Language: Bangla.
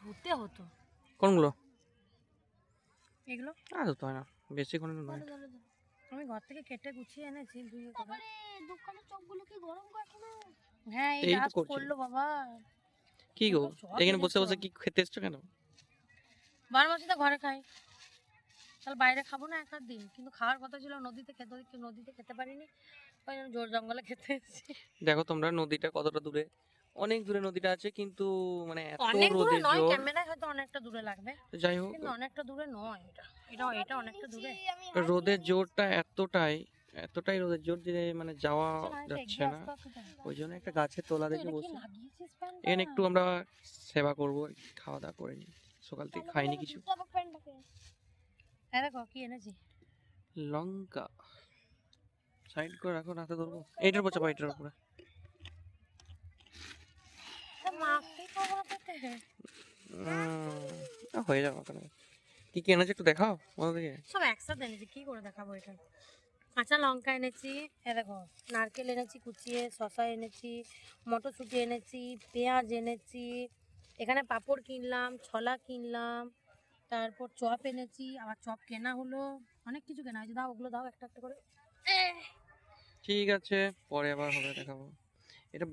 ধুতে হতো। কোনগুলো? এগুলো ধুতে হয় না, বেশিক্ষণ নয়। আমি ঘর থেকে কেটে গুছিয়ে এনেছি ধুয়ে করে। দোকানের চপগুলো কি গরম করছো না? হ্যাঁ, এই এই তো লাস্ট করছি। করলো বাবা। কি গো, কত চপ এখানে বসে এনেছো। বসে কি খেতে এসছো কেন? বারমাসি তো ঘরে খাই, তাহলে বাইরে খাবো না এক আধ দিন? কিন্তু খাওয়ার কথা ছিল নদীতে খেতে পারিনি, ওই জন্য জোর জঙ্গলে খেতে এসেছি। দেখো তোমরা নদীটা কতটা দূরে, অনেক দূরে নদীটা আছে, কিন্তু মানে এত অনেক দূরে রোদের নয়, জোর। ক্যামেরায় হয়তো অনেকটা দূরে লাগবে, যাই হোক, কিন্তু অনেকটা দূরে নয়। এটা অনেকটা দূরে। রোদের জোরটা এতটাই রোদের জোর যে মানে যাওয়া যাচ্ছে এগিয়ে না। আসতে আসতে যাবে। ওই জন্য একটা গাছের তলা দেখে এটা কি বসে লাগিয়েছিস প্যান্টটা? এখানে একটু আমরা সেবা করবো, খাওয়া দাওয়া করে নিই। সকাল থেকে খাইনি কিছু। হ্যাঁ দেখো কি এনেছি। লঙ্কা সাইড করে রাখো, রাতে ধরবো। এইটার উপর চাপা, এইটার উপরে। মাখতেই পারবো না পেটে। হয়ে যাবে ওখানে। কি কি এনেছে একটু দেখাও ওখান থেকে। সব একসাথে এনেছি, কি করে দেখাবো এটা। কাঁচা লঙ্কা এনেছি, এ দেখো নারকেল এনেছি কুচিয়ে, শসা এনেছি, মটরশুঁটি এনেছি, পেঁয়াজ এনেছি, এখানে পাঁপড় কিনলাম, ছোলা কিনলাম, তারপর চপ এনেছি, আবার চপ কেনা হলো, অনেক কিছু কেনা হয়েছে। দাও ওগুলো দাও একটা একটা করে। ঠিক আছে, পরে আবার হবে, দেখাবো। এটা